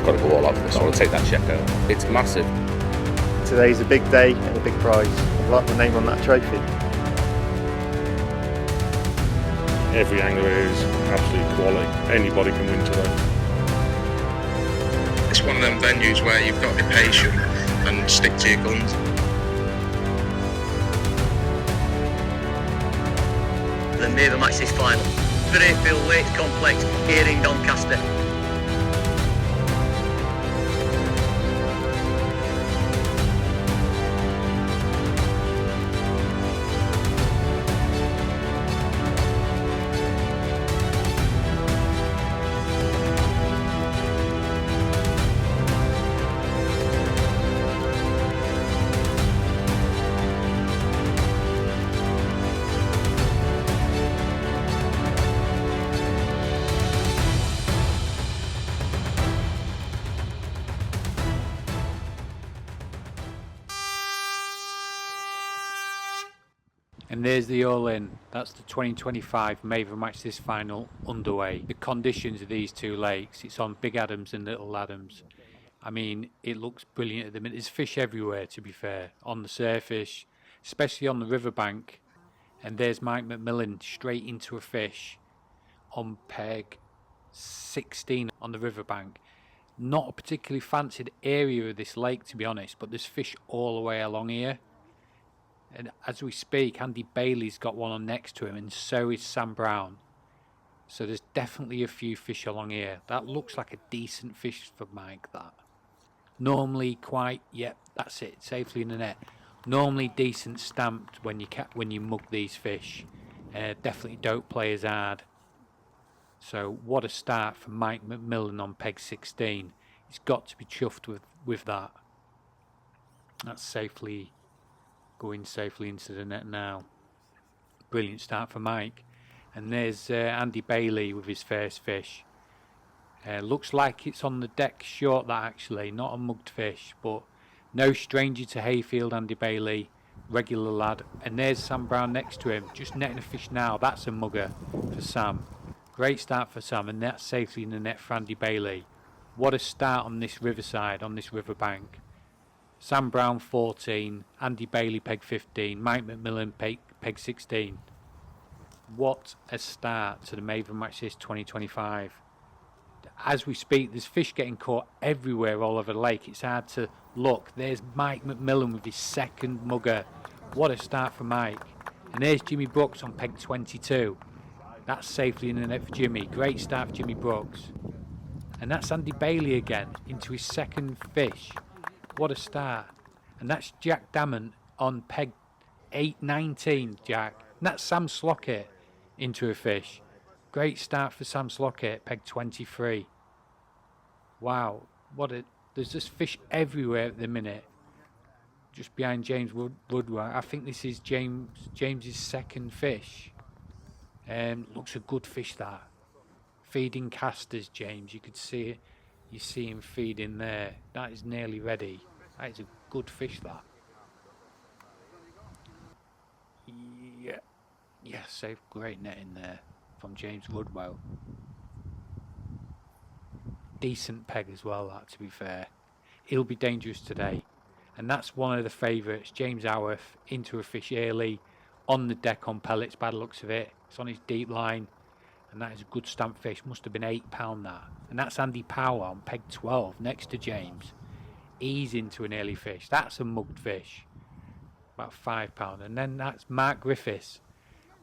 got to go all out for this. I want to take that check out. It's massive. Today's a big day and a big prize. I'd like my name on that trophy. Every angler is absolute quality. Anybody can win today. It's one of them venues where you've got to be patient and stick to your guns. The Maver Match This Final. For Hayfield Lakes complex here in Doncaster. And there's the all-in. That's the 2025 Maver Match This Final underway. The conditions of these two lakes, it's on Big Adams and Little Adams. I mean, it looks brilliant at the minute. There's fish everywhere, to be fair, on the surface, especially on the riverbank. And there's Mike McMillan straight into a fish on peg 16 on the riverbank. Not a particularly fancied area of this lake, to be honest, but there's fish all the way along here. And as we speak, Andy Bailey's got one on next to him, and so is Sam Brown. So there's definitely a few fish along here. That looks like a decent fish for Mike, that. Normally quite, yep, that's it, safely in the net. Normally decent stamped when you mug these fish. Definitely don't play as hard. So what a start for Mike McMillan on peg 16. He's got to be chuffed with that. That's safely... going safely into the net now. Brilliant start for Mike. And there's Andy Bailey with his first fish. Looks like it's on the deck short, that actually, not a mugged fish, but no stranger to Hayfield, Andy Bailey, regular lad. And there's Sam Brown next to him, just netting a fish now. That's a mugger for Sam. Great start for Sam, and that's safely in the net for Andy Bailey. What a start on this riverside, on this riverbank. Sam Brown 14, Andy Bailey peg 15, Mike McMillan peg 16. What a start to the Maver Match This 2025. As we speak, there's fish getting caught everywhere all over the lake. It's hard to look. There's Mike McMillan with his second mugger. What a start for Mike. And there's Jimmy Brooks on peg 22. That's safely in the net for Jimmy. Great start for Jimmy Brooks. And that's Andy Bailey again into his second fish. What a start. And that's Jack Dammon on peg 819, Jack. And that's Sam Slockett into a fish. Great start for Sam Slockett, peg 23. Wow. There's just fish everywhere at the minute. Just behind James Woodward. I think this is James's second fish. Looks a good fish, that. Feeding casters, James. You could see it. You see him feeding there. That is nearly ready. That is a good fish, that. Yeah, safe. Great net in there from James Woodwell. Decent peg as well, that, to be fair. He'll be dangerous today. And that's one of the favourites. James Howarth into a fish early. On the deck on pellets, by the looks of it. It's on his deep line. And that is a good stamp fish. Must have been £8, that. And that's Andy Power on peg 12 next to James. He's into an early fish. That's a mugged fish. About £5. And then that's Mark Griffiths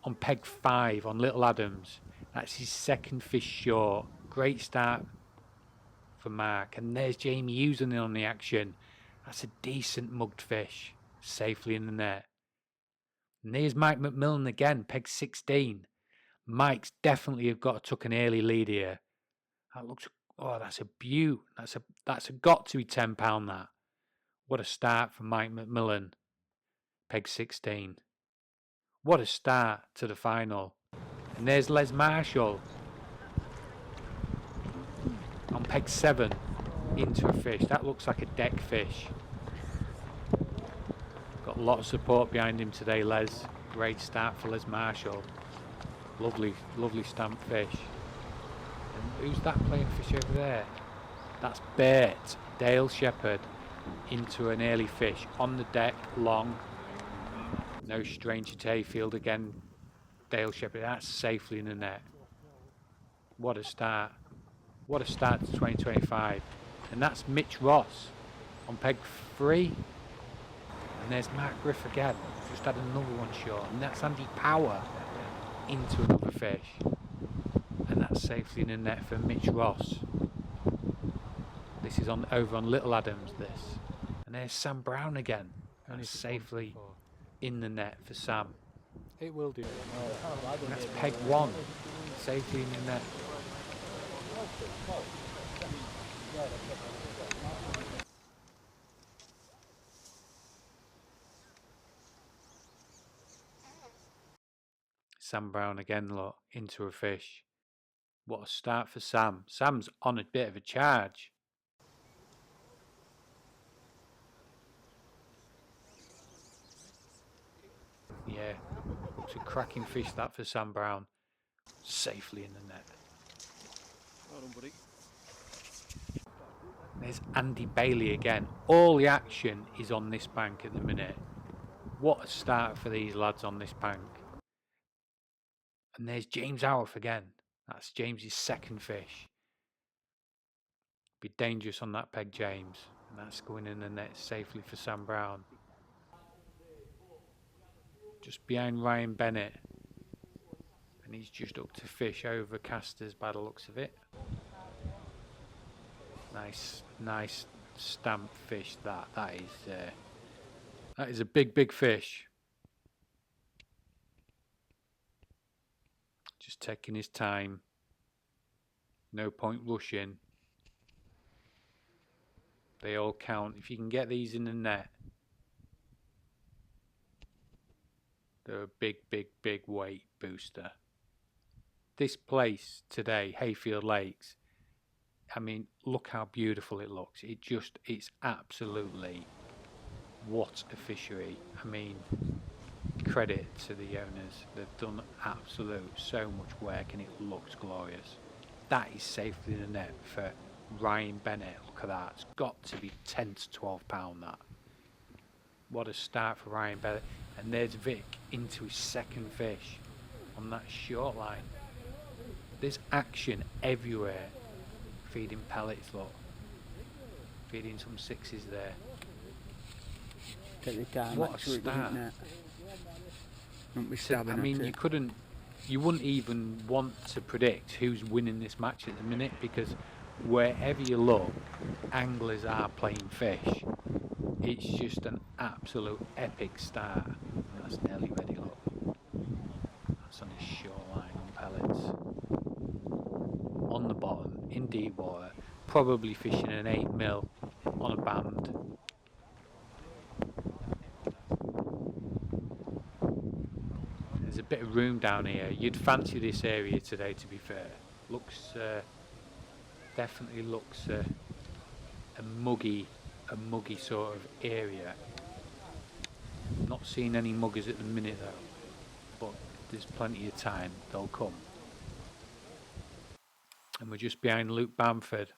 on peg 5 on Little Adams. That's his second fish short. Great start for Mark. And there's Jamie Hughes on the action. That's a decent mugged fish. Safely in the net. And there's Mike McMillan again, peg 16. Mike's definitely have got took an early lead here. That looks, oh, that's a beaut. That's got to be £10, that. What a start for Mike McMillan. Peg 16. What a start to the final. And there's Les Marshall on peg 7 into a fish. That looks like a deck fish. Got a lot of support behind him today, Les. Great start for Les Marshall. Lovely, lovely stamp fish. And who's that playing fish over there? That's Bert, Dale Shepherd, into an early fish. On the deck, long. No stranger to Hayfield again. Dale Shepherd, that's safely in the net. What a start. What a start to 2025. And that's Mitch Ross on peg 3. And there's Mark Griff again. Just had another one short. And that's Andy Power into another fish. And that's safely in the net for Mitch Ross. This is on over on Little Adams, this. And there's Sam Brown again. That's safely in the net for Sam. It will do. And that's peg 1. Safely in the net. Sam Brown again, look, into a fish. What a start for Sam. Sam's on a bit of a charge. Yeah, it's a cracking fish that for Sam Brown. Safely in the net. Well done, buddy. There's Andy Bailey again. All the action is on this bank at the minute. What a start for these lads on this bank. And there's James Howarth again. That's James's second fish. Be dangerous on that peg, James. And that's going in the net safely for Sam Brown. Just behind Ryan Bennett. And he's just up to fish over casters by the looks of it. Nice stamp fish that. That is a big fish. Just taking his time. No point rushing. They all count. If you can get these in the net, they're a big weight booster. This place today, Hayfield Lakes, I mean, look how beautiful it looks. It's absolutely, what a fishery. I mean, credit to the owners. They've done so much work and it looks glorious. That is safely in the net for Ryan Bennett. Look at that. It's got to be 10 to 12 pound that. What a start for Ryan Bennett. And there's Vic into his second fish on that short line. There's action everywhere. Feeding pellets, look. Feeding some 6s there. Take the time. What a start. I mean, you wouldn't even want to predict who's winning this match at the minute, because wherever you look, anglers are playing fish. It's just an absolute epic start. And that's nearly ready, look. That's on his shoreline on pellets. On the bottom, in deep water, probably fishing an 8mm on a band. There's a bit of room down here. You'd fancy this area today, to be fair. Definitely looks a muggy sort of area. Not seeing any muggers at the minute though, but there's plenty of time, they'll come. And we're just behind Luke Bamford.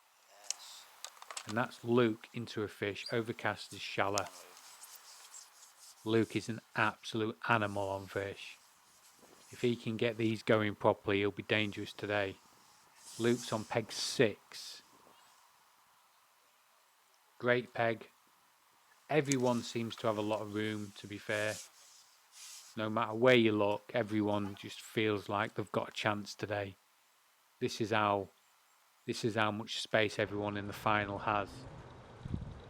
And that's Luke into a fish. Overcast is shallow. Luke is an absolute animal on fish. If he can get these going properly, he'll be dangerous today. Luke's on peg 6. Great peg. Everyone seems to have a lot of room, to be fair. No matter where you look, everyone just feels like they've got a chance today. This is how much space everyone in the final has.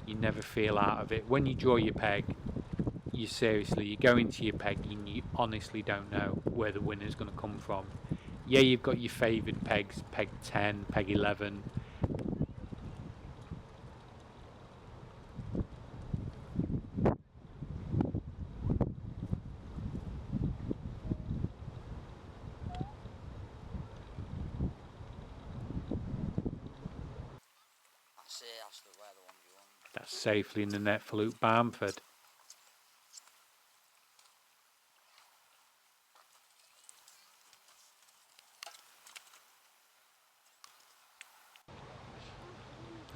You never feel out of it. When you draw your peg, you go into your peg and you honestly don't know where the winner's going to come from. Yeah, you've got your favoured pegs, peg 10, peg 11. That's safely in the net for Luke Bamford.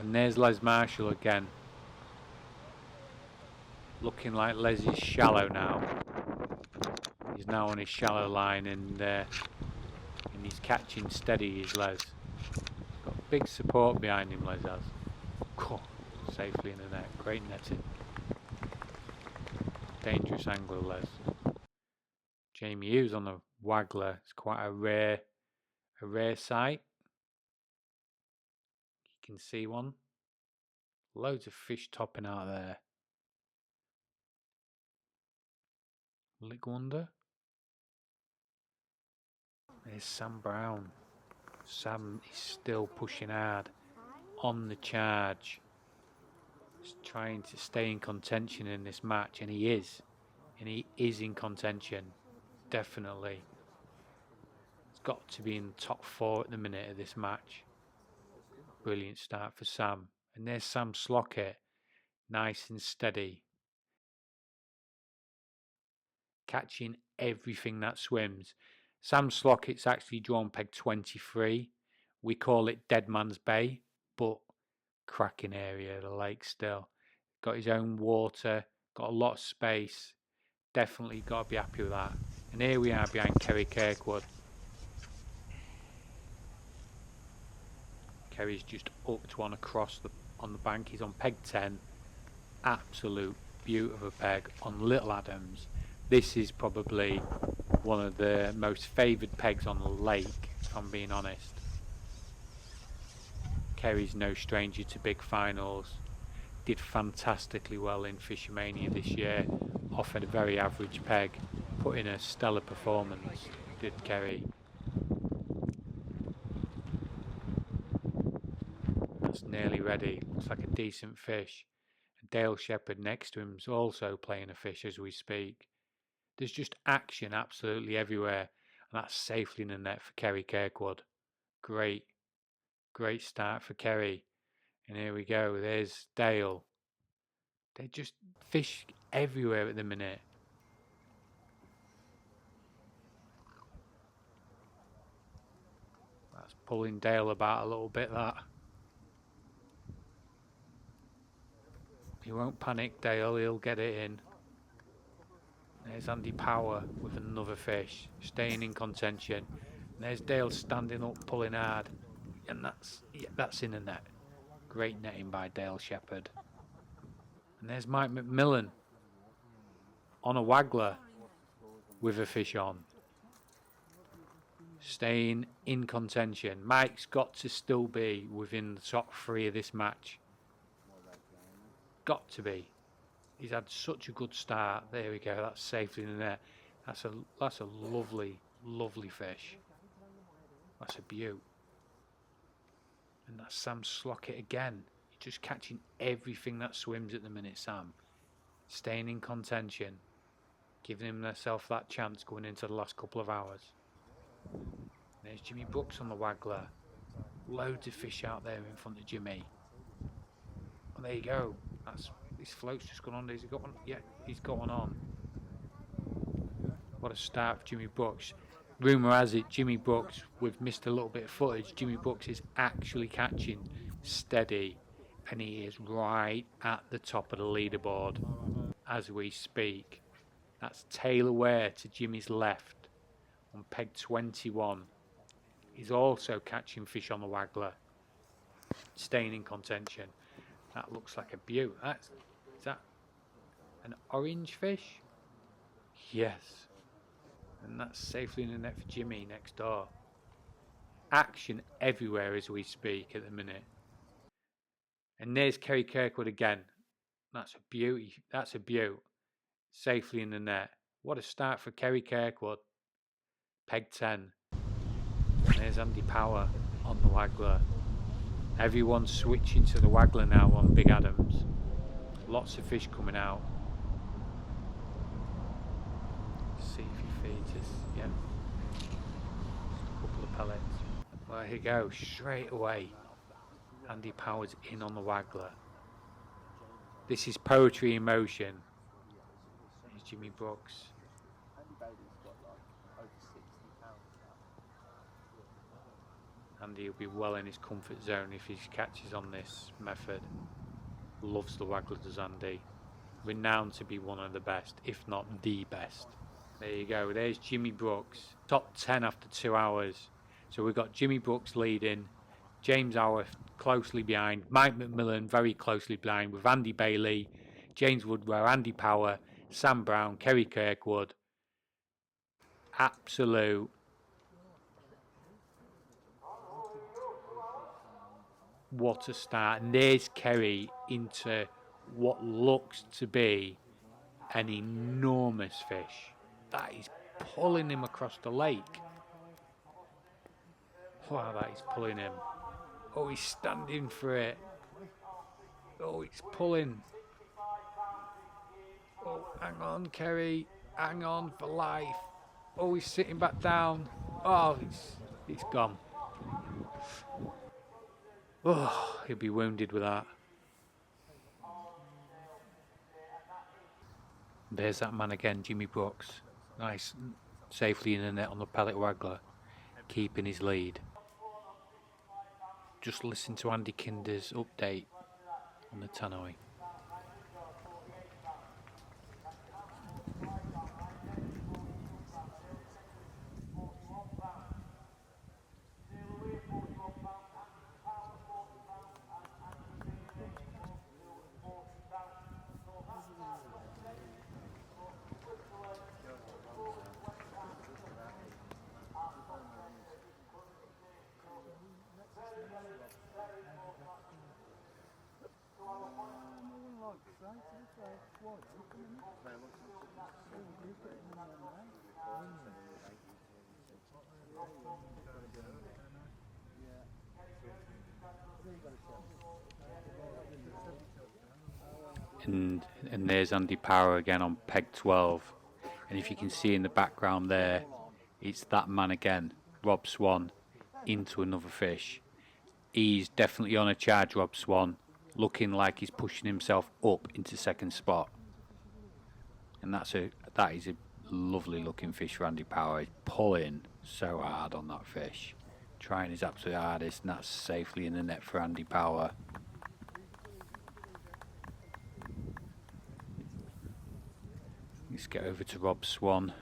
And And there's Les Marshall again. Looking like Les is shallow now. He's now on his shallow line, and he's catching steady, is Les. Got big support behind him, Les has. Cool. Safely in the net. Great netting. Dangerous angler, Les. Jamie Hughes on the waggler. It's quite a rare sight. You can see one. Loads of fish topping out there. Lick Wonder. There's Sam Brown. Sam is still pushing hard on the charge. He's trying to stay in contention in this match, and he is. And he is in contention. Definitely. He's got to be in the top 4 at the minute of this match. Brilliant start for Sam. And there's Sam Slockett. Nice and steady. Catching everything that swims. Sam Slockett's actually drawn peg 23. We call it Dead Man's Bay, but cracking area of the lake still. Got his own water, got a lot of space. Definitely got to be happy with that. And here we are behind Kerry Kirkwood. Kerry's just hooked one across on the bank. He's on peg 10. Absolute beaut of a peg on Little Adams. This is probably one of the most favoured pegs on the lake, if I'm being honest. Kerry's no stranger to big finals. Did fantastically well in Fishermania this year. Offered a very average peg. Put in a stellar performance, did Kerry. That's nearly ready. Looks like a decent fish. Dale Shepherd next to him is also playing a fish as we speak. There's just action absolutely everywhere, and that's safely in the net for Kerry Kirkwood. Great start for Kerry. And here we go, there's Dale. They're just fish everywhere at the minute. That's pulling Dale about a little bit, that. He won't panic, Dale, he'll get it in. There's Andy Power with another fish, staying in contention. And there's Dale standing up, pulling hard. And that's in the net. Great netting by Dale Shepherd. And there's Mike McMillan on a waggler with a fish on. Staying in contention. Mike's got to still be within the top 3 of this match. Got to be. He's had such a good start. There we go. That's safely in the net. That's a lovely fish. That's a beaut. And that's Sam Slockett again. He's just catching everything that swims at the minute, Sam. Staying in contention. Giving himself that chance going into the last couple of hours. There's Jimmy Brooks on the waggler. Loads of fish out there in front of Jimmy. And there you go. This float's just gone on. Has he got one? Yeah, he's got one on. What a start for Jimmy Brooks. Rumour has it, Jimmy Brooks, we've missed a little bit of footage. Jimmy Brooks is actually catching steady, and he is right at the top of the leaderboard as we speak. That's Taylor Ware to Jimmy's left on peg 21. He's also catching fish on the waggler, staying in contention. That looks like a beaut. Is that an orange fish? Yes. And that's safely in the net for Jimmy next door. Action everywhere as we speak at the minute. And there's Kerry Kirkwood again. That's a beauty. That's a beaut. Safely in the net. What a start for Kerry Kirkwood. Peg 10. And there's Andy Power on the waggler. Everyone's switching to the waggler now on Big Adams. Lots of fish coming out. See if he feeds us. Yeah. A couple of pellets. Well, here you go. Straight away. Andy Power's in on the waggler. This is poetry in motion. Here's Jimmy Brooks. Andy will be well in his comfort zone if he catches on this method. Loves the waggler, does Andy. Renowned to be one of the best, if not the best. There you go, there's Jimmy Brooks. Top 10 after 2 hours. So we've got Jimmy Brooks leading, James Howarth closely behind, Mike McMillan very closely behind, with Andy Bailey, James Woodrow, Andy Power, Sam Brown, Kerry Kirkwood. Absolute what a start. And there's Kerry into what looks to be an enormous fish. That is pulling him across the lake. Wow, that is pulling him. Oh, he's standing for it. Oh, it's pulling. Oh, hang on, Kerry. Hang on for life. Oh, he's sitting back down. Oh, it's gone. Oh, he'll be wounded with that. There's that man again, Jimmy Brooks. Nice, safely in the net on the pellet waggler, keeping his lead. Just listen to Andy Kinder's update on the tannoy. And there's Andy Power again on peg 12, and if you can see in the background there, it's that man again, Rob Swan, into another fish. He's definitely on a charge, Rob Swan, looking like he's pushing himself up into second spot, and that is a lovely looking fish for Andy Power. He's pulling so hard on that fish, trying his absolute hardest, and that's safely in the net for Andy Power. Let's get over to Rob Swan.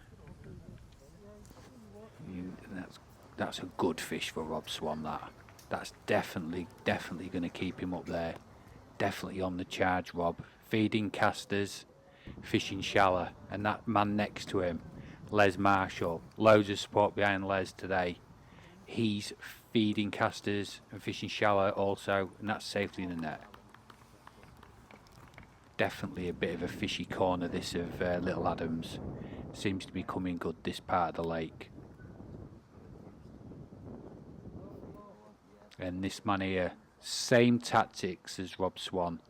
That's a good fish for Rob Swan. That's definitely going to keep him up there. Definitely on the charge, Rob. Feeding casters, fishing shallow, and that man next to him, Les Marshall. Loads of support behind Les today. He's feeding casters and fishing shallow also, and that's safely in the net. Definitely a bit of a fishy corner this of Little Adams. Seems to be coming good this part of the lake. And this man here, same tactics as Rob Swan.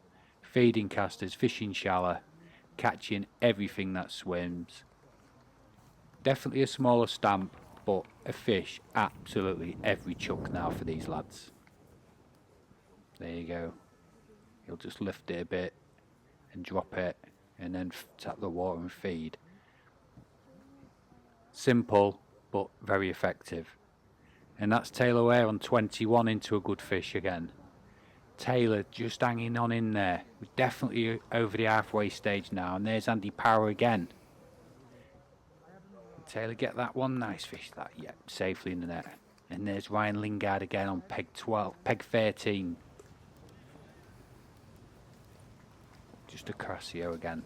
Feeding casters, fishing shallow, catching everything that swims. Definitely a smaller stamp, but a fish absolutely every chuck now for these lads. There you go. He'll just lift it a bit and drop it, and then tap the water and feed. Simple, but very effective. And that's Taylor Ware on 21 into a good fish again. Taylor just hanging on in there. We're definitely over the halfway stage now, and there's Andy Power again. Taylor get that one, nice fish that, yep, safely in the net. And there's Ryan Lingard again on peg 13. Just a Casio again.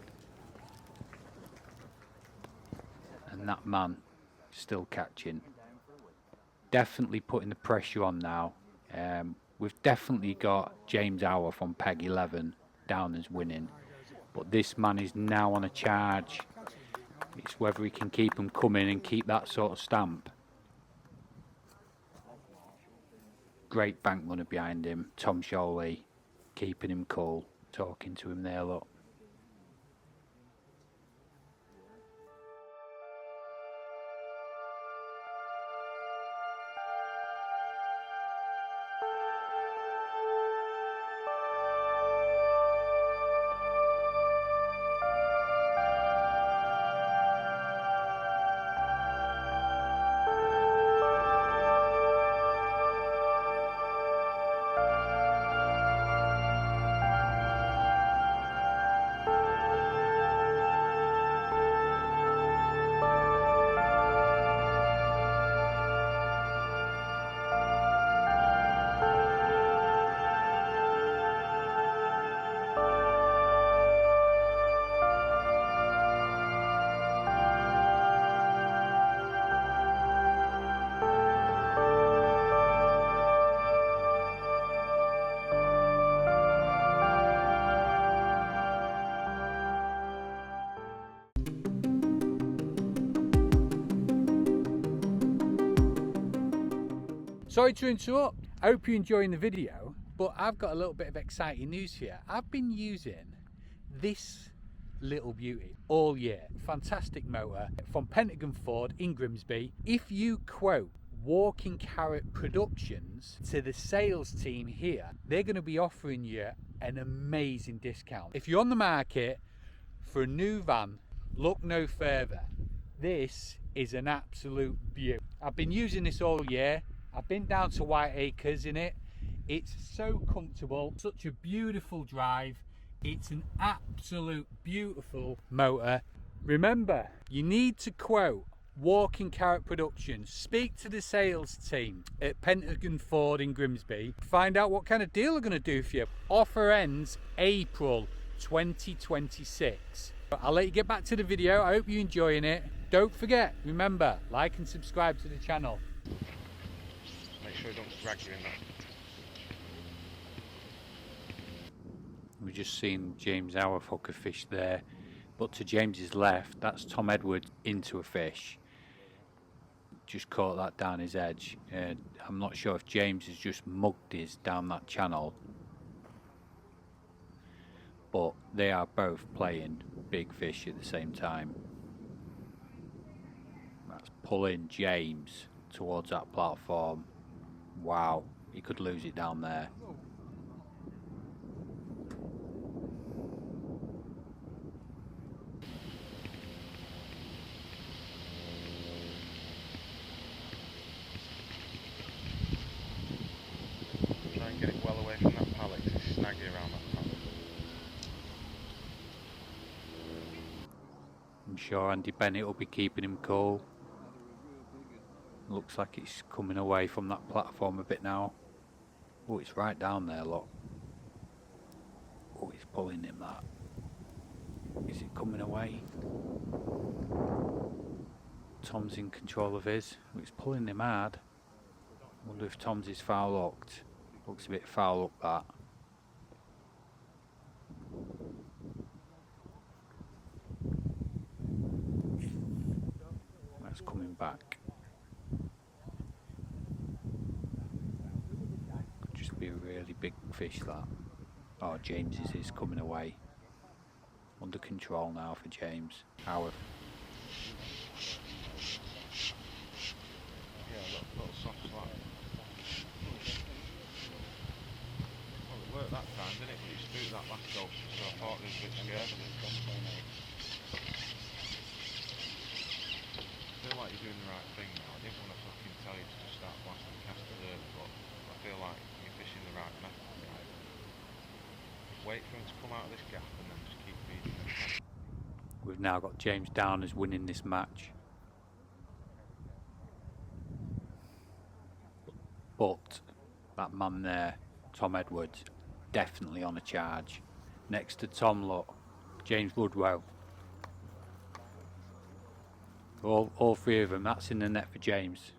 And that man still catching. Definitely putting the pressure on now. We've definitely got James Howarth on peg 11 down as winning. But this man is now on a charge. It's whether he can keep them coming and keep that sort of stamp. Great bank runner behind him. Tom Shawley keeping him cool. Talking to him there, look. Sorry to interrupt. I hope you're enjoying the video, but I've got a little bit of exciting news here. I've been using this little beauty all year. Fantastic motor from Pentagon Ford in Grimsby. If you quote Walking Carrot Productions to the sales team here, they're going to be offering you an amazing discount. If you're on the market for a new van, look no further. This is an absolute beauty. I've been using this all year. I've been down to White Acres in it. It's so comfortable, such a beautiful drive. It's an absolute beautiful motor. Remember, you need to quote Walking Carrot Productions. Speak to the sales team at Pentagon Ford in Grimsby. Find out what kind of deal they're going to do for you. Offer ends April 2026. But I'll let you get back to the video. I hope you're enjoying it. Don't forget, remember, like and subscribe to the channel. Make sure you don't drag you in that. We've just seen James Hour hook a fish there, but to James's left, that's Tom Edwards into a fish. Just caught that down his edge. I'm not sure if James has just mugged his down that channel, but they are both playing big fish at the same time. That's pulling James towards that platform. Wow, he could lose it down there. Try and get it well away from that pallet, 'cause it's snaggy around that pallet. I'm sure Andy Bennett will be keeping him cool. Looks like it's coming away from that platform a bit now. Oh, it's right down there, look. Oh, he's pulling him that. Is it coming away? Tom's in control of his. Oh, it's pulling him hard. Wonder if Tom's is foul hooked. Looks a bit foul up that. That's coming back. Could just be a really big fish that. Oh, James's is coming away. Under control now for James. Howard. Yeah, little soft slap. Well, it worked that time, didn't it? But you spooked that last goal, so I thought it was a bit scared of it. I feel like you're doing the right thing now. I didn't want to fucking tell you to just start blasting cast there, but I feel like you're fishing the right method, right? Wait for him to come out of this gap and then just keep feeding him. We've now got James Down as winning this match. But that man there, Tom Edwards, definitely on a charge. Next to Tom, look, James Woodrow. All three of them, that's in the net for James.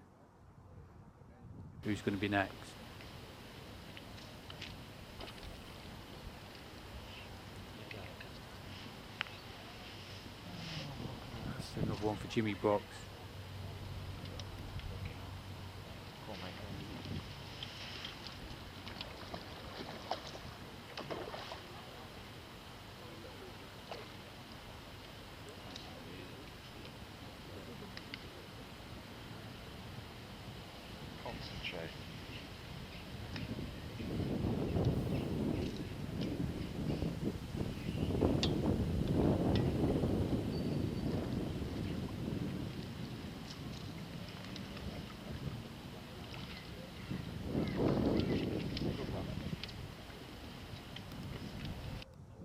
Who's going to be next? That's another one for Jimmy Brooks. Come on, mate. Concentrate.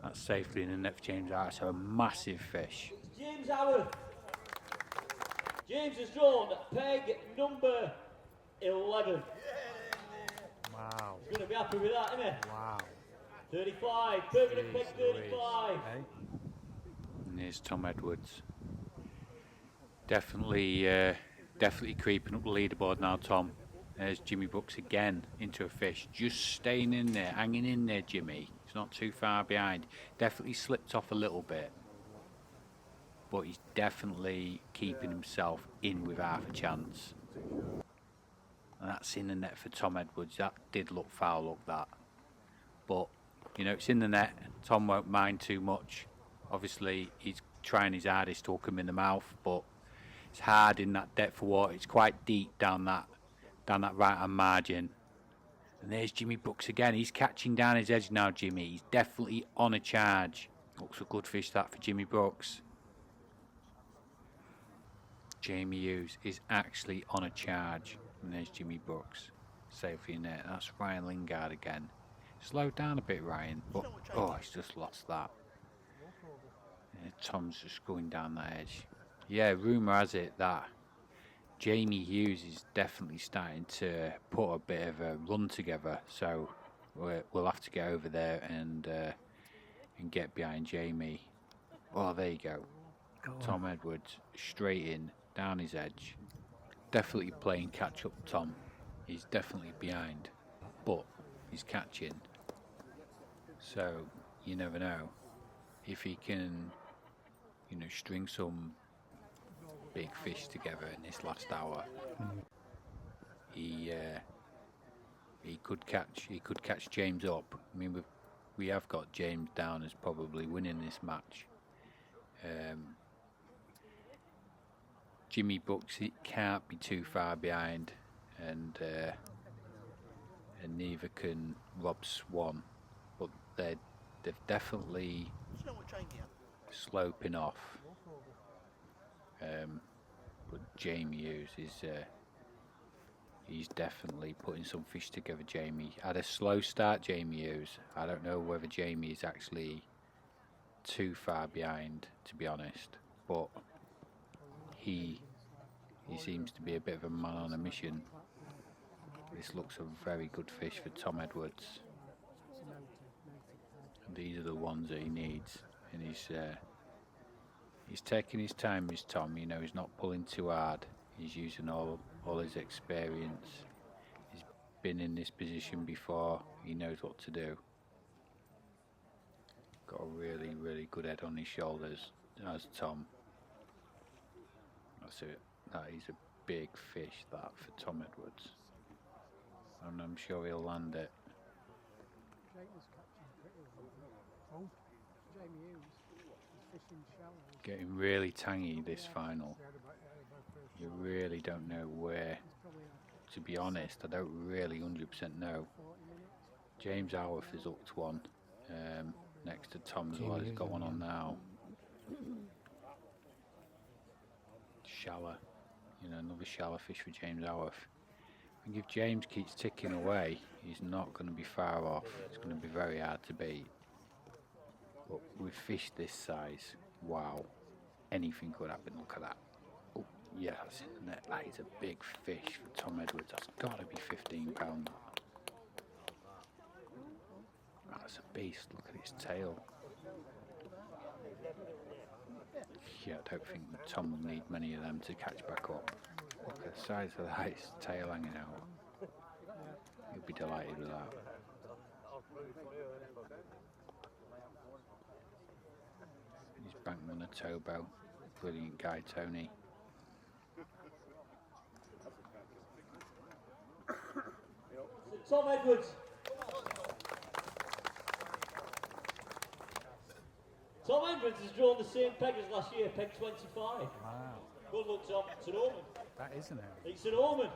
That's safely in the net for James Howard, so a massive fish. James Howard. James has drawn peg number 11. Wow. He's going to be happy with that, isn't he? Wow. 35, permanent peg 35. And here's Tom Edwards. Definitely creeping up the leaderboard now, Tom. There's Jimmy Brooks again into a fish. Just staying in there, hanging in there, Jimmy. He's not too far behind. Definitely slipped off a little bit. But he's definitely keeping himself in with half a chance. and that's in the net for Tom Edwards. That did look foul, look that. But, you know, it's in the net. Tom won't mind too much. Obviously, he's trying his hardest to hook him in the mouth, but it's hard in that depth of water. It's quite deep down that right-hand margin. And there's Jimmy Brooks again. He's catching down his edge now, Jimmy. He's definitely on a charge. Looks a good fish, that, for Jimmy Brooks. Jamie Hughes is actually on a charge. And there's Jimmy Brooks. Save for your net. That's Ryan Lingard again. Slow down a bit, Ryan. But, oh, he's just lost that. Yeah, Tom's just going down that edge. Yeah, rumour has it that Jamie Hughes is definitely starting to put a bit of a run together, so we'll have to get over there and get behind Jamie. Oh, there you go. Tom Edwards straight in, down his edge. Definitely playing catch up, Tom. He's definitely behind, but he's catching. So you never know if he can, you know, string some big fish together in this last hour. He could catch James up. I mean, we have got James down as probably winning this match. Jimmy Brooks, it can't be too far behind, and neither can Rob Swan, but they've definitely sloping off. But Jamie Hughes is he's definitely putting some fish together. Jamie had a slow start. Jamie Hughes. I don't know whether Jamie is actually too far behind, to be honest, but he seems to be a bit of a man on a mission. This looks a very good fish for Tom Edwards. And these are the ones that he needs, and he's taking his time, this Tom. You know, he's not pulling too hard. He's using all his experience. He's been in this position before. He knows what to do. Got a really, really good head on his shoulders, as Tom. That's it. That is a big fish, that, for Tom Edwards. And I'm sure he'll land it. Getting really tangy, this final. You really don't know where. To be honest, I don't really 100% know. James Howarth has hooked one next to Tom as well. He's got one on now. Shallow. You know, another shallow fish for James Howarth. I think if James keeps ticking away, he's not going to be far off. It's going to be very hard to beat. But with fish this size, wow, anything could happen. Look at that. Oh, yeah, that's in the net. That is a big fish for Tom Edwards. That's got to be 15 pounds. That's a beast. Look at its tail. Yeah, I don't think Tom will need many of them to catch back up. Look at the size of that, its tail hanging out. He'll be delighted with that. He's banking on a towbow. Brilliant guy, Tony. Tom Edwards. Tom Edwards has drawn the same peg as last year, peg 25. Wow. Good luck, Tom. It's an omen. That isn't it? It's an omen.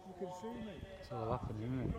You can see me. It's all happening, isn't it?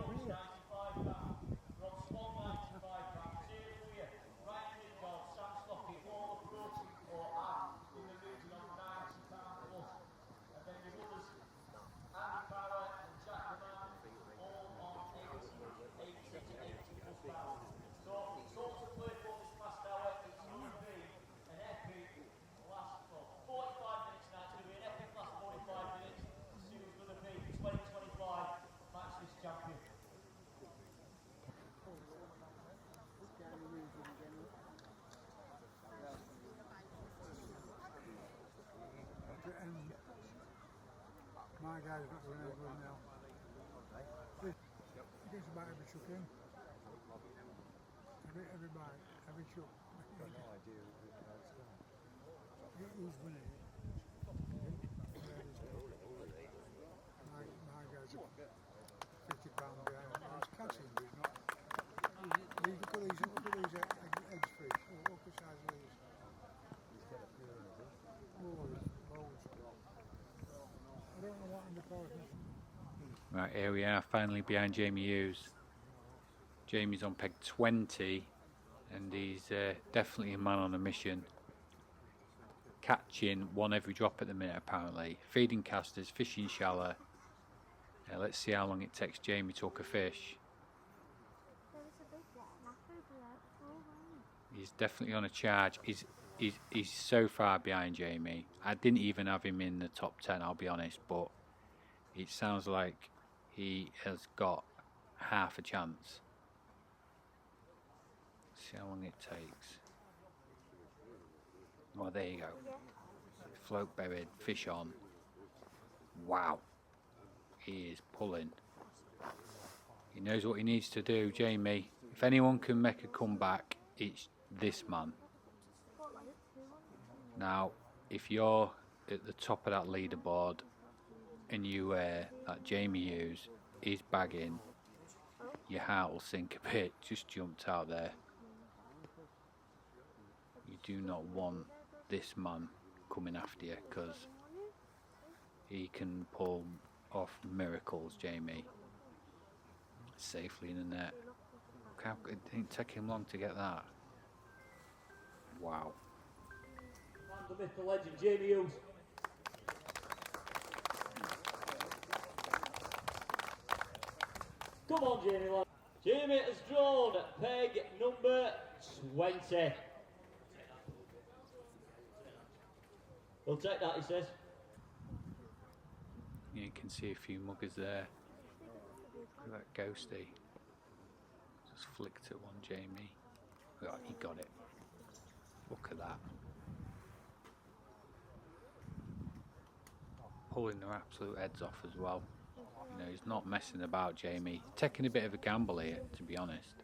guy's not doing as well now. He gets about every chuck in. Every bite, every chuck. Got no idea how it's done. Who's winning it? My guy's £50 behind. He's catching, but he's not. Look at these edge fish. Look at the size of these. He's got a few of them. Oh, loads. I don't know what I'm recording. Right, here we are, finally behind Jamie Hughes. Jamie's on peg 20, and he's definitely a man on a mission. Catching one every drop at the minute, apparently. Feeding casters, fishing shallow. Let's see how long it takes Jamie to hook a fish. He's definitely on a charge. He's so far behind Jamie. I didn't even have him in the top 10, I'll be honest, but it sounds like he has got half a chance. See how long it takes. Oh, there you go. Float buried, fish on. Wow. He is pulling. He knows what he needs to do, Jamie. If anyone can make a comeback, it's this man. Now, if you're at the top of that leaderboard and you that Jamie Hughes is bagging, your heart will sink a bit. Just jumped out there. You do not want this man coming after you, because he can pull off miracles, Jamie. Safely in the net. Look how it didn't take him long to get that. Wow. The myth, the legend, Jamie Hughes. Come on, Jamie, lad. Jamie has drawn peg number 20. He'll take that, he says. You can see a few muggers there. Look at that ghosty. Just flicked at one, Jamie. Oh, he got it. Look at that. Pulling their absolute heads off as well. You know, he's not messing about, Jamie. Taking a bit of a gamble here, to be honest.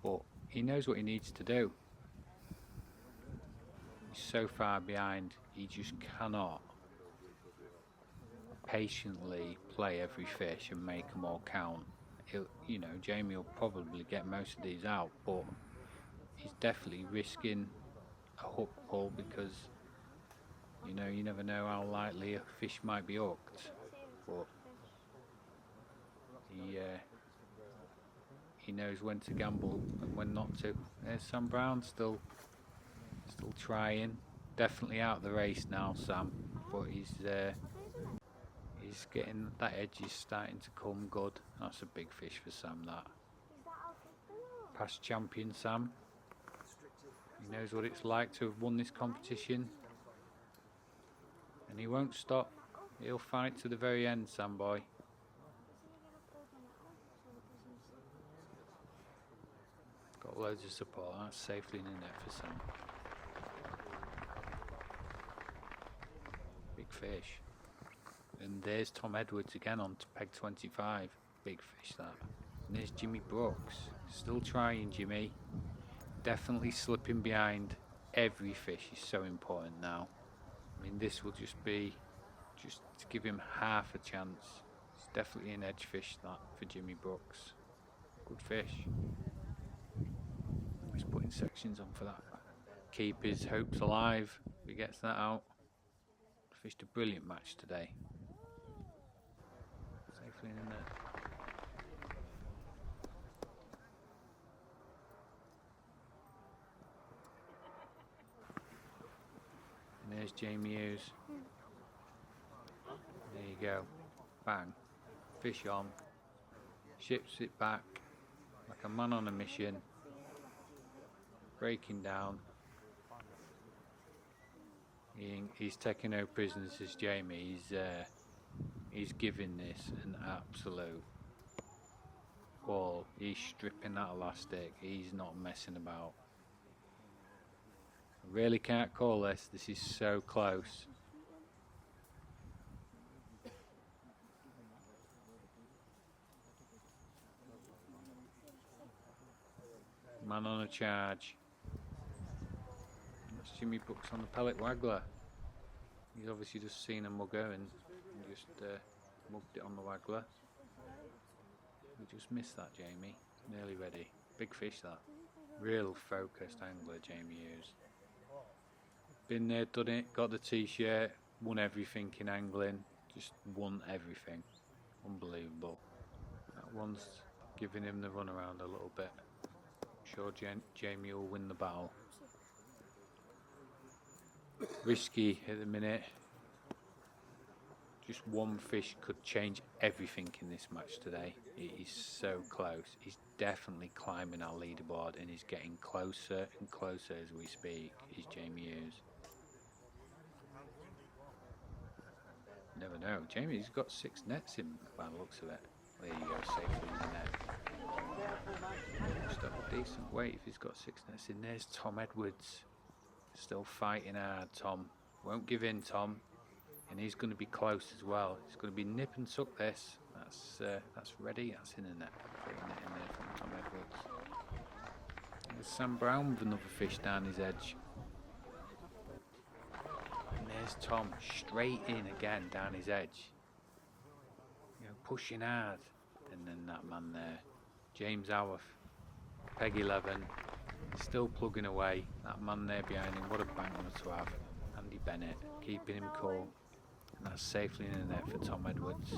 But he knows what he needs to do. He's so far behind, he just cannot patiently play every fish and make them all count. You know, Jamie will probably get most of these out, but he's definitely risking a hook pull, because you know, you never know how likely a fish might be hooked. But he knows when to gamble and when not to. There's Sam Brown still trying. Definitely out of the race now, Sam, but he's getting that edge is starting to come good. That's a big fish for Sam, that. Past champion Sam. He knows what it's like to have won this competition. And he won't stop. He'll fight to the very end, Sam boy. Got loads of support. That's safely in the net for Sam. Big fish. And there's Tom Edwards again on to peg 25. Big fish, that. And there's Jimmy Brooks. Still trying, Jimmy. Definitely slipping behind. Every fish is so important now. I mean, this will just be to give him half a chance. It's definitely an edge fish, that, for Jimmy Brooks. Good fish. He's putting sections on for that. Keep his hopes alive if he gets that out. Fished a brilliant match today. Safely in the net. And there's Jamie Hughes. There you go. Bang. Fish on. Ships it back like a man on a mission. Breaking down. He's taking no prisoners, as Jamie. He's giving this an absolute ball. He's stripping that elastic. He's not messing about. I really can't call this. This is so close. Man on a charge. That's Jimmy Brooks on the pellet waggler. He's obviously just seen a mugger and just mugged it on the waggler. We just missed that, Jamie. Nearly ready. Big fish, that. Real focused angler, Jamie Hughes. Been there, done it, got the t-shirt, won everything in angling. Just won everything. Unbelievable. That one's giving him the run around a little bit. I'm sure Jamie will win the battle. Risky at the minute. Just one fish could change everything in this match today. It is so close. He's definitely climbing our leaderboard and he's getting closer and closer as we speak. He's Jamie Hughes. Never know. Jamie's got 6 nets in by the looks of it. There you go, safely in the net. Just up a decent weight if he's got 6 nets in. There's Tom Edwards. Still fighting hard, Tom. Won't give in, Tom. And he's going to be close as well. He's going to be nip and tuck this. That's ready. That's in the net. Putting it in there from Tom Edwards. There's Sam Brown with another fish down his edge. And there's Tom straight in again down his edge. You know, pushing hard. And then that man there, James Howarth, Peg 11, still plugging away. That man there behind him, what a banker to have. Andy Bennett, keeping him cool. And that's safely in there for Tom Edwards.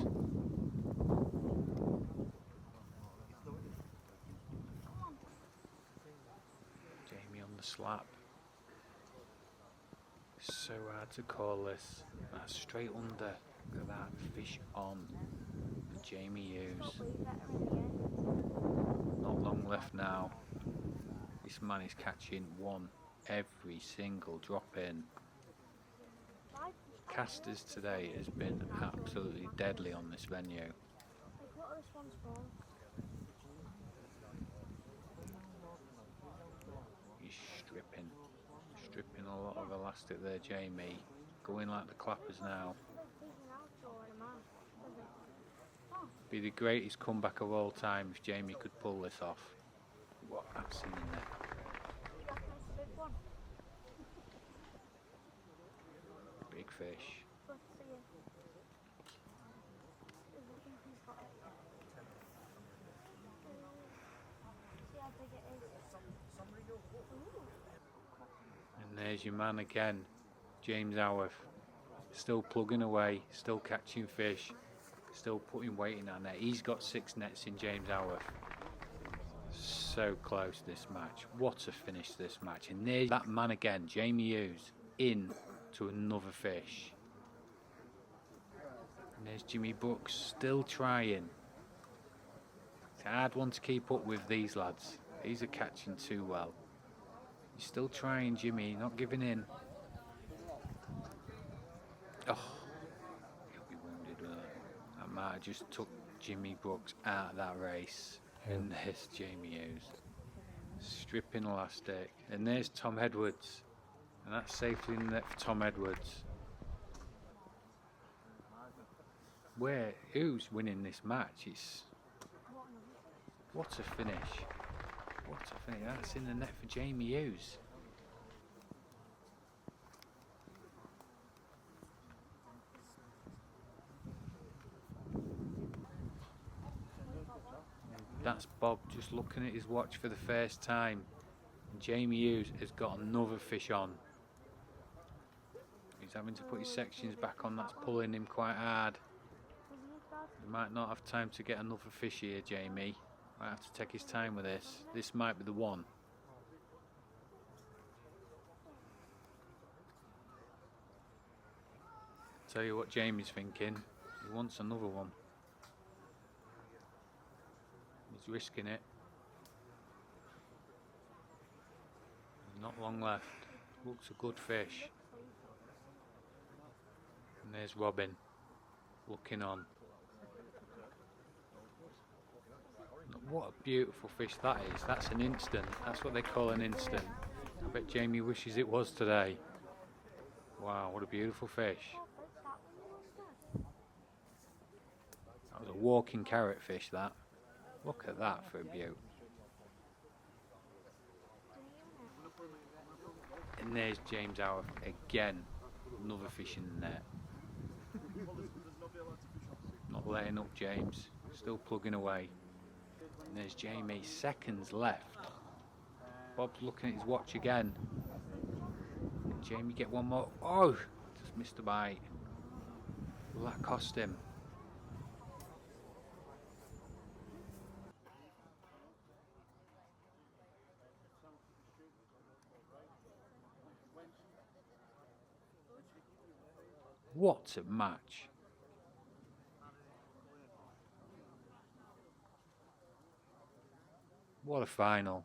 Jamie on the slap. So hard to call this. That's straight under. Look at that fish on. For Jamie Hughes. Not long left now. This man is catching one every single drop in. Casters today has been absolutely deadly on this venue. He's stripping a lot of elastic there, Jamie. Going like the clappers now. Be the greatest comeback of all time if Jamie could pull this off. What that's in there. Big fish. And there's your man again, James Howarth. Still plugging away, still catching fish, still putting weight in that net. He's got 6 nets in James Howarth. So close this match. What a finish this match. And there's that man again, Jamie Hughes, in to another fish. And there's Jimmy Brooks still trying. It's a hard one to keep up with these lads. These are catching too well. He's still trying, Jimmy, not giving in. Oh, he'll be wounded with that. That might have just took Jimmy Brooks out of that race. And there's Jamie Hughes. Stripping elastic. And there's Tom Edwards. And that's safely in there for Tom Edwards. Who's winning this match? It's what a finish. What a finish. That's in the net for Jamie Hughes. That's Bob just looking at his watch for the first time. And Jamie Hughes has got another fish on. He's having to put his sections back on. That's pulling him quite hard. He might not have time to get another fish here, Jamie. Might have to take his time with this. This might be the one. Tell you what Jamie's thinking. He wants another one. He's risking it. Not long left. Looks a good fish. And there's Robin looking on. What a beautiful fish that is. That's an instant. That's what they call an instant. I bet Jamie wishes it was today. Wow, what a beautiful fish. That was a walking carrot fish, that. Look at that for a beaut. And there's James Howarth again, another fish in the net. Not letting up, James, still plugging away. And there's Jamie, seconds left. Bob's looking at his watch again. Can Jamie get one more? Oh, just missed a bite. Will that cost him? What a match. What a final.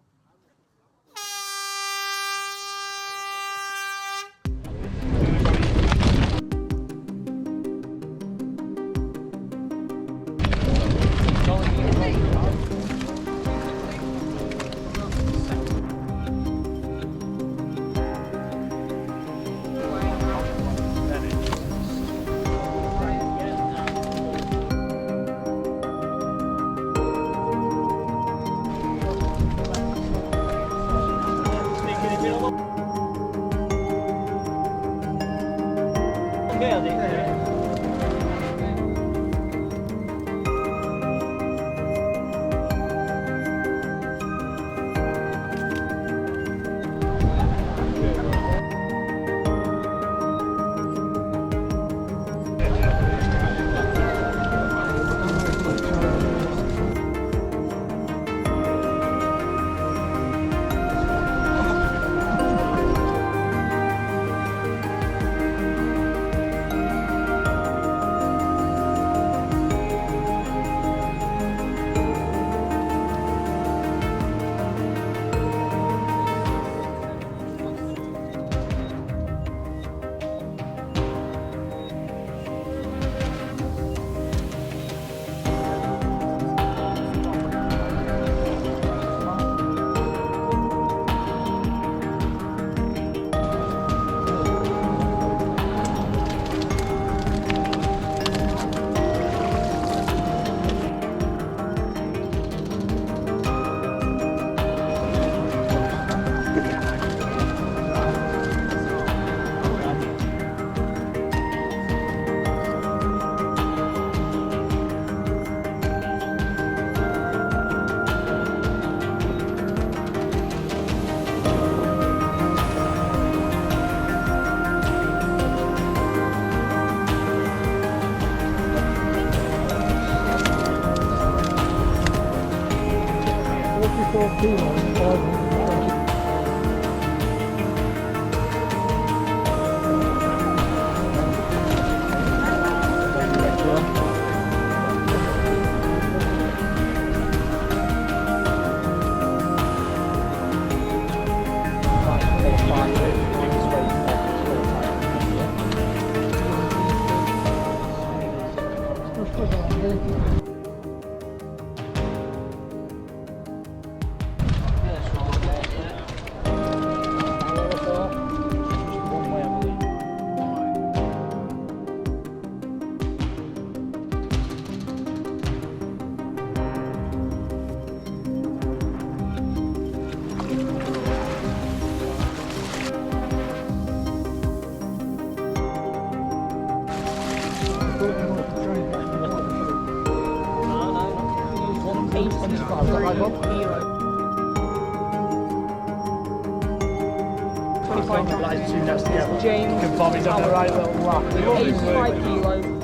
James, alright, well, 85 kilos.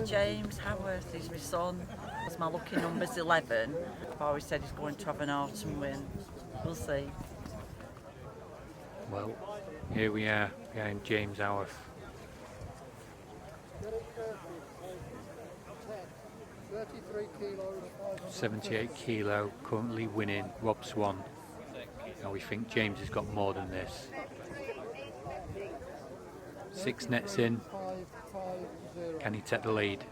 James Howarth is my son. As my lucky number's 11. I've always said he's going to have an autumn win. We'll see. Well, Here we are behind James Howarth. 33 kilos. 78 kilo, currently winning Rob Swan. Now we think James has got more than this. 6 nets in. Can he take the lead?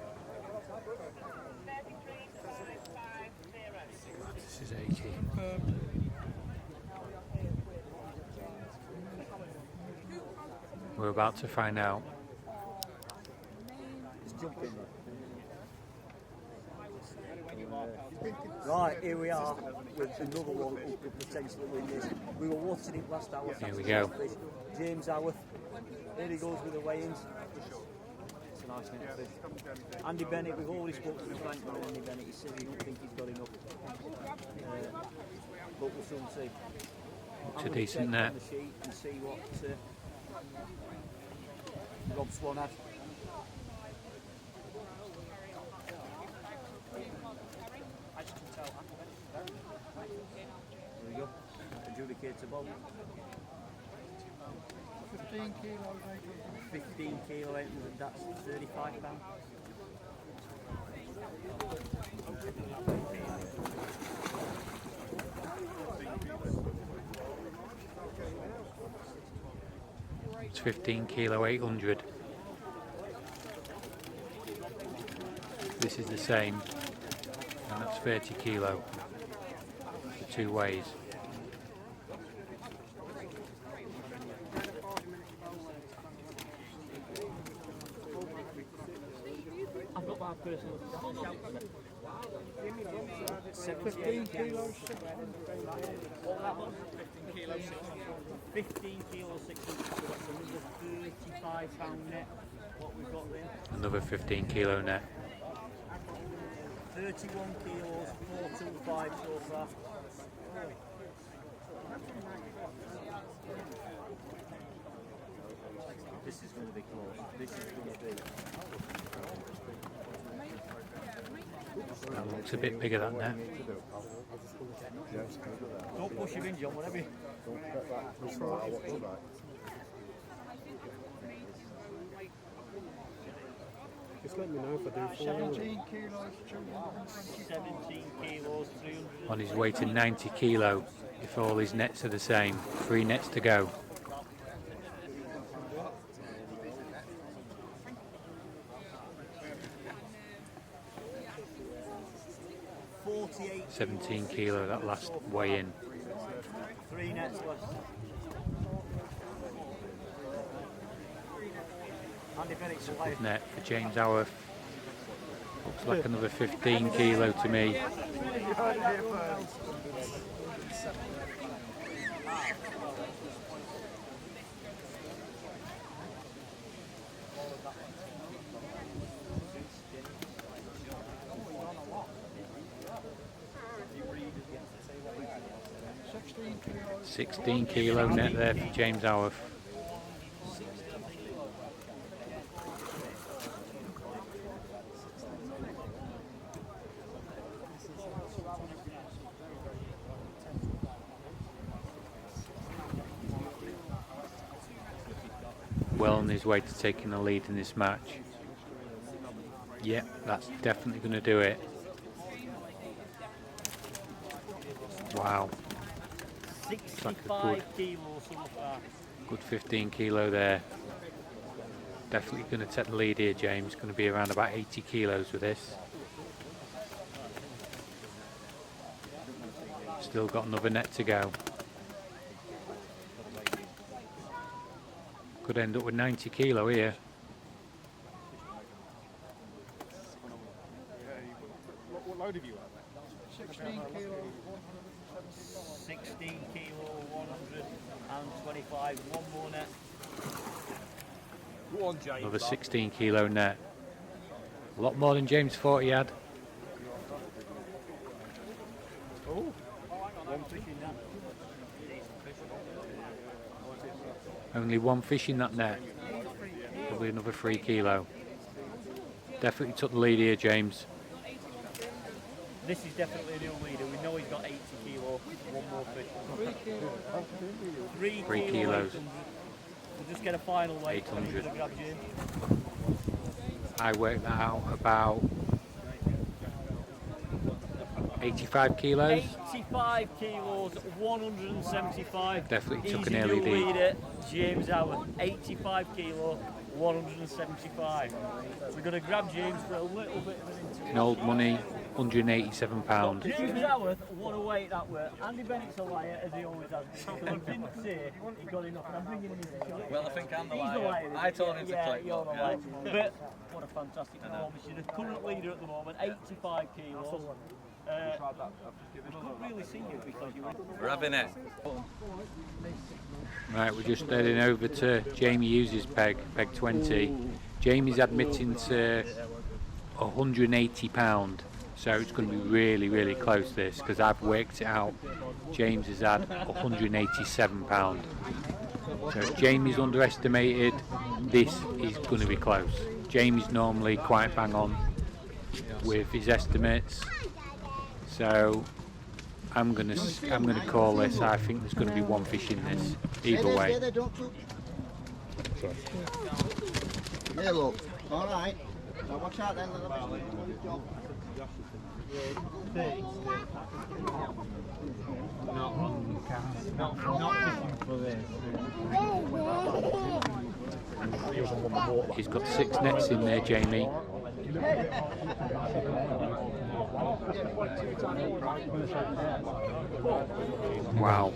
This is 18. We're about to find out. Right, here we are with another one who could potentially win this. We were watching it last hour. Here we go. James Howarth. Here he goes with the weigh-ins. It's a nice net fish. Andy Bennett, we've already spoken to Frank about Andy Bennett. He said he don't think he's got enough. But we'll soon see. It's a decent net. On the sheet and see what Rob Swan had. There we go. Adjudicator Bob. 15 kilos, 800. 15 kilo 800, that's £35. It's 15 kilo 800. This is the same, and that's 30 kilo. The two ways. I've got my personal shout. 15 kilos. 15 kilos 600, so that's another £35 net. What we've got there. Another 15 kilo net. 31 kilos, 425 so far. This is going to be close. This is going to be. That looks a bit bigger, that net. Don't push him in, John, whatever you. Just let me know if I do 17 kilos, 220. 17 kilos, 300. On his way to 90 kilo, if all his nets are the same. 3 nets to go. $48. 17 kilo, that last weigh in. 3 nets left. Andy Bennett's alive. Net for James Howarth. Looks like another 15 kilo to me. kilos. 16 kilo net there for James Howarth. Well on his way to taking the lead in this match. Yep, that's definitely going to do it. Wow. 65 kilos so far. Good 15 kilo there. Definitely going to take the lead here, James. Going to be around about 80 kilos with this. Still got another net to go. Could end up with 90 kilo here. What load have you had? 16 kilo, 16 kilo, 125. One more net. Go on, James. Another 16 kilo net. A lot more than James thought he had. Oh, One fish in that. Only one fish in that net. Probably another 3 kilo. Definitely took the lead here, James. This is definitely a new leader. We know he's got 80 kilo. One more fish. 3 kilos. 3 3 kilos. We'll just get a final weight. 800. Grab Jim. I worked that out about 85 kilos. 85 kilos, 175. Definitely took Easy an early new lead. leader, James Howard. 85 kilo, 175. We're going to grab James for a little bit of an interview. In old money, £187. James Howard, what a weight that were. Andy Bennett's a liar, as he always has been. He didn't say he got enough, and I'm bringing him in to show it. Well, I think I'm the He's liar. the liar. I told him to yeah, click. you're the Yeah. liar. But what a fantastic performance. You're the current leader at the moment, 85 kilos. We couldn't really see you because you were... We're having it. Right, we're just heading over to Jamie Hughes' peg 20. Jamie's admitting to £180, so it's going to be really, really close this, because I've worked it out. James has had £187. So if Jamie's underestimated, this is going to be close. Jamie's normally quite bang on with his estimates, so I'm gonna call this. I think there's going to be one fish in this either way. Hey, look. All right. Now watch out then. He's got 6 nets in there, Jamie. Wow.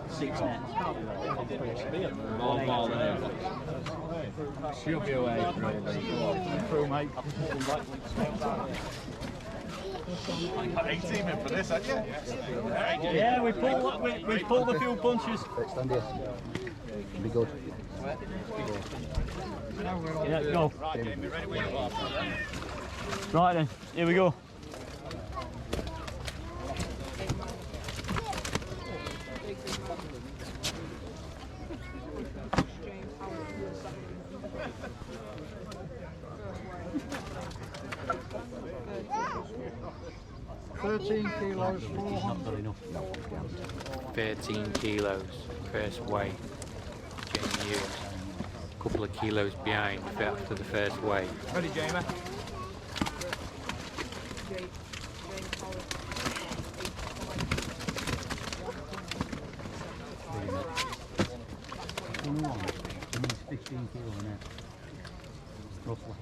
6 nets. More than him. She'll be away, Through, mate. I got 18 in for this, haven't you? Yeah, we pulled a few punches. Stand here. Be good. Yeah, go. Right then, here we go. kilos, 400. 13 kilos, first weigh. Jamie Hughes. A couple of kilos behind after the first weigh. Ready, Jamie? He's 15 kilo in it. Roughly.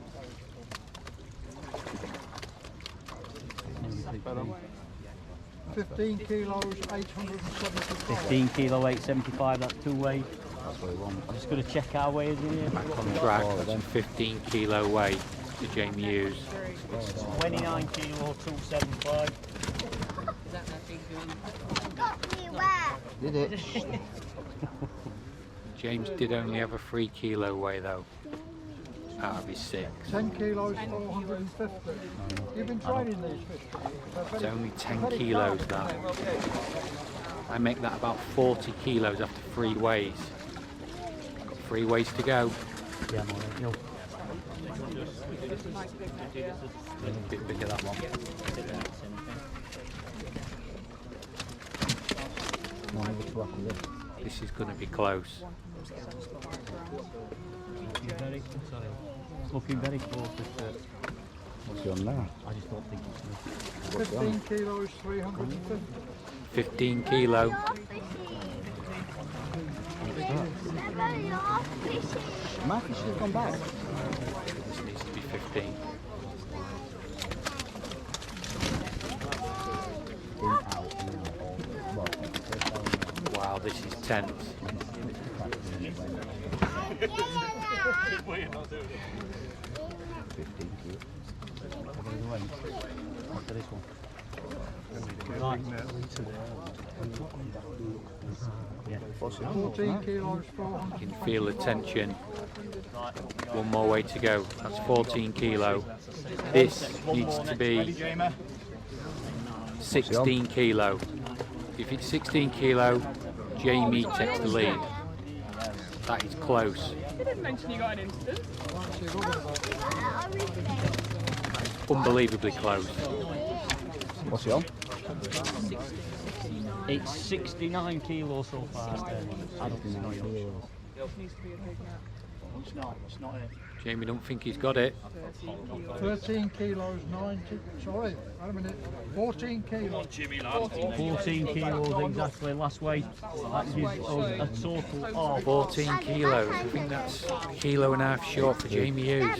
15 kilos, 875. 15 kilo, 875, that's 2 weight. That's what he wants. I'm just going to check our weight in here. Back on track, that's a 15 kilo weigh to Jamie Hughes. 29 kilo, 275. Did it? James did only have a 3 kilo weigh though, out of his 6. 10 kilos, 450. You've been training these fish. It's only 10 kilos that. I make that about 40 kilos after 3 weighs. Got 3 weighs to go. Yeah, I'm alright. No. A bit bigger that one. This is going to be close. Looking very close. What's he on now? I just don't think it's 15 kilos, 350. 15 kilo. My fish has gone back. This needs to be 15. Wow, this is tense. 14 kilos, 400. You can feel the tension. One more way to go. That's 14 kilo. This needs to be 16 kilo. If it's 16 kilo, Jamie takes the lead. That is close. You didn't mention you got an incident. Unbelievably close. What's he on? It's 69 kilos so far. It's not it. Jamie don't think he's got it. 13 kilos, 90. Sorry, wait a minute. 14 kilos. 14 kilos exactly last weight. That gives us a total of 14 kilos. I think that's a kilo and a half short for Jamie Hughes.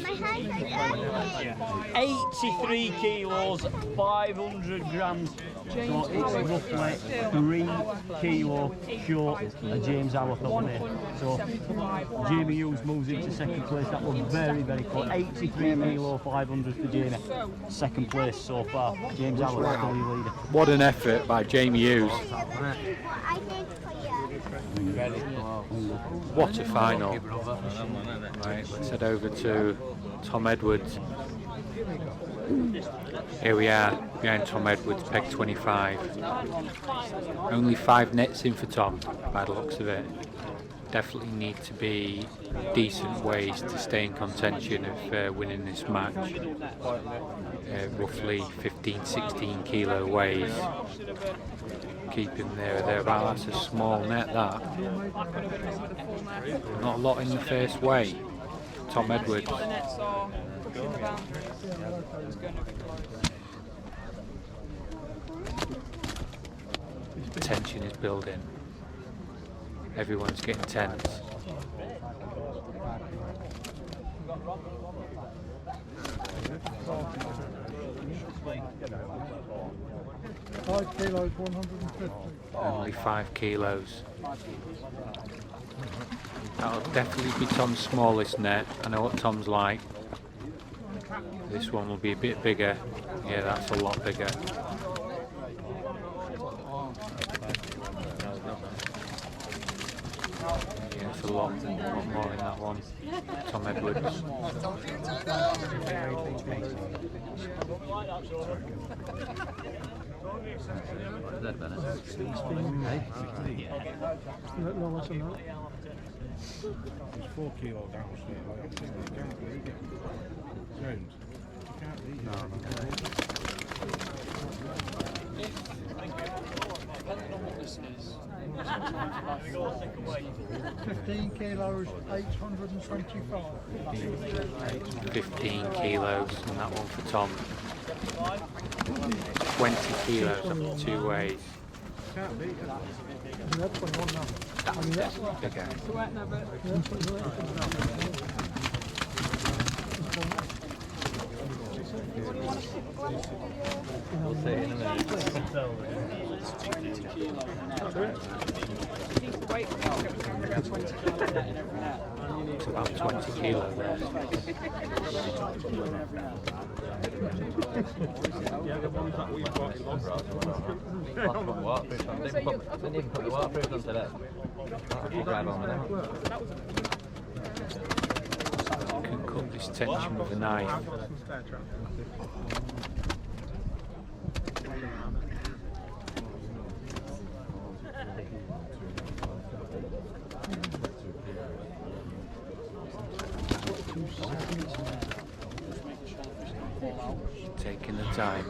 83 kilos, 500 grams. So it's roughly 3 kilos short of James Howarth over there. So Jamie Hughes moves into second place. That was very, very close. 83 kilo, 500 for Jamie. Second place so far. James Howarth still your leader. What an effort by Jamie Hughes. What a final. Right, let's head over to Tom Edwards. Here we are, behind Tom Edwards, peg 25. Only 5 nets in for Tom, by the looks of it. Definitely need to be decent ways to stay in contention of winning this match. Roughly 15-16 kilo ways. Keep him there or thereabouts. That's a small net, that. Not a lot in the first way. Tom Edwards. Tension is building. Everyone's getting tense. Five kilos, 150. Only 5 kilos. That'll definitely be Tom's smallest net. I know what Tom's like. This one will be a bit bigger. Yeah, that's a lot bigger. Yeah, it's a lot more in that one. Tom Edwards. It's 4 kilo down straight away. You can't leave it. James, you can't leave it. 15 kilos, 825. 15 kilos on that one for Tom. 20 kilos up the 2 ways. That's bigger. We'll see in a minute. It's about 20 kilo there. Yeah, the ones that we've got in Lograd. Didn't even put the waterproof on today. That'll drive on with them. You can cut this tension with a knife. Taking the time.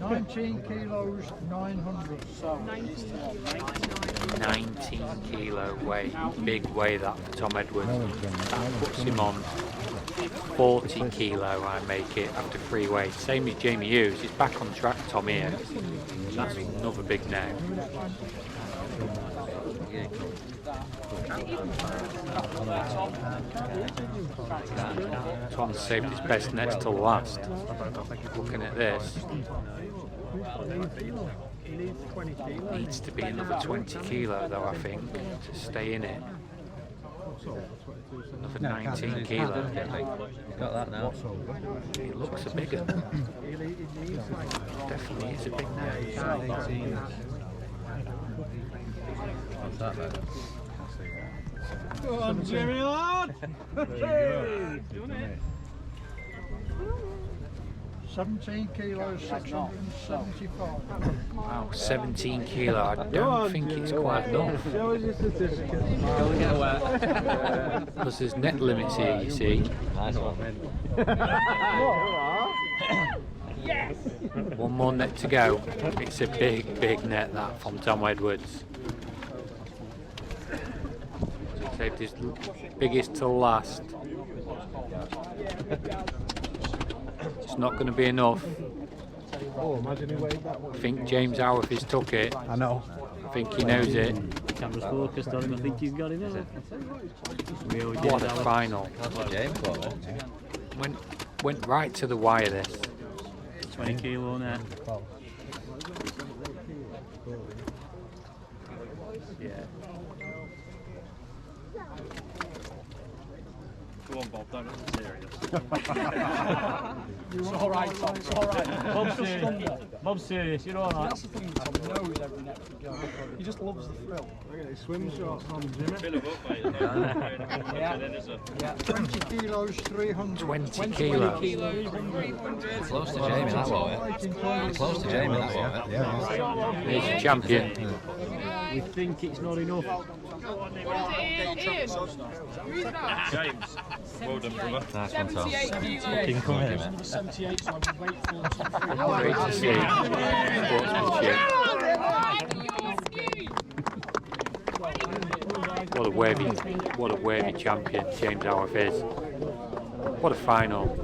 19 kilos, 900. 19 kilo weight. Big weight that for Tom Edwards. That puts him on 40 kilo, I make it, after 3 weights. Same as Jamie Hughes. He's back on track, Tom, here. That's another big now. Tom saved his best nets till last. Looking at this, needs to be another 20 kilo though, I think, to stay in it. Another 19 kilo. Got that now. It looks a bigger. Definitely is a big net. What's that then? Go on, Jimmy lad! Hey! 17 kilos, 675. Wow, 17 kilo. I don't think it's quite enough. Show us your certificate. Go and get wet. Because there's net limits here, you see. Nice one. One more net to go. It's a big, big net, that, from Tom Edwards. Saved his biggest till last. It's not going to be enough. I think James Howarth has took it. I know. I think he knows it. Camera's focused on him. I think he's got it now. What a final. James got it. Went right to the wire, this. 20 kilo net. Yeah. Go on, Bob, don't look serious. It's alright, Tom, it's alright. Bob's serious, you're alright. That's the thing, Tom, he knows every net could go. He just loves the thrill. Look at his swim shorts on, Jimmy. Bit of up, mate. Yeah. 20 kilos, 300. 20 kilos. Close to Jamie, that was it. Close to Jamie, that was it. Yeah. He's a champion. We think it's not enough. James, well done, brother. Nice one, Tom. 78 Can come here, mate. 78, so I'm grateful to Great to see. Sportsmanship. What a wavy champion James Howarth is. What a final.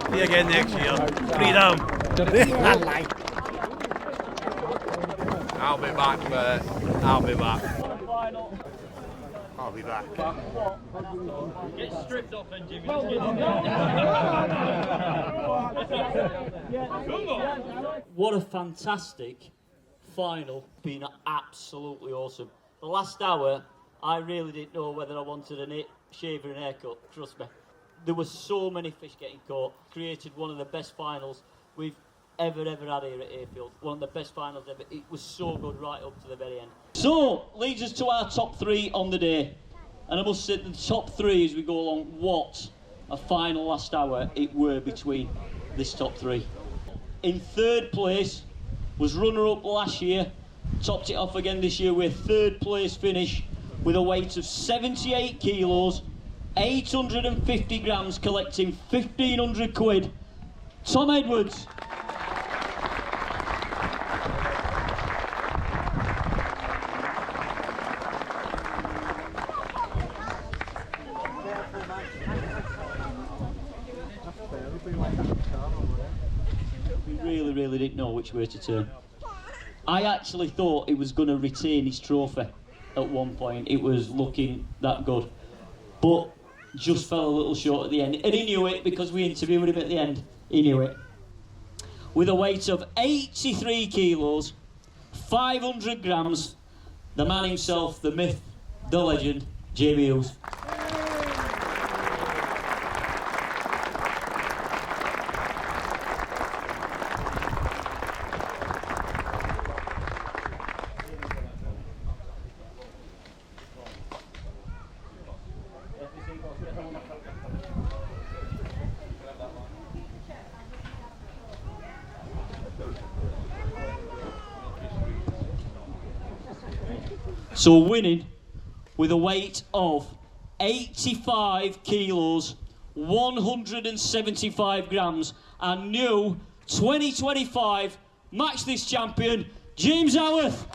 See you again next year. Freedom. I'll be back, mate. I'll be back. I'll be back. Get stripped off and Jimmy. What a fantastic final. Been absolutely awesome. The last hour, I really didn't know whether I wanted a shaver and haircut, trust me. There were so many fish getting caught. Created one of the best finals we've ever had here at Hayfield. One of the best finals ever. It was so good right up to the very end. So, leads us to our top three on the day. And I must say, the top three as we go along, what a final last hour it were between this top three. In third place was runner-up last year, topped it off again this year with third place finish with a weight of 78 kilos, 850 grams, collecting 1,500 quid. Tom Edwards. We really didn't know which way to turn. I actually thought it was going to retain his trophy at one point. It was looking that good. But just fell a little short at the end. And he knew it because we interviewed him at the end. He knew it. With a weight of 83 kilos, 500 grams, the man himself, the myth, the legend, Jamie Hughes. So winning with a weight of 85 kilos, 175 grams, and new 2025 Match This champion, James Howarth.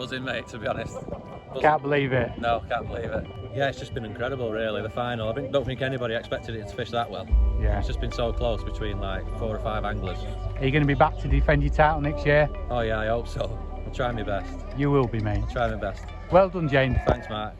buzzing, mate, to be honest. Buzzing. Can't believe it. No, can't believe it. Yeah, it's just been incredible, really, the final. I don't think anybody expected it to fish that well. Yeah. It's just been so close between like 4 or 5 anglers. Are you going to be back to defend your title next year? Oh yeah, I hope so. I'll try my best. You will be, mate. I'll try my best. Well done, James. Thanks, Mark.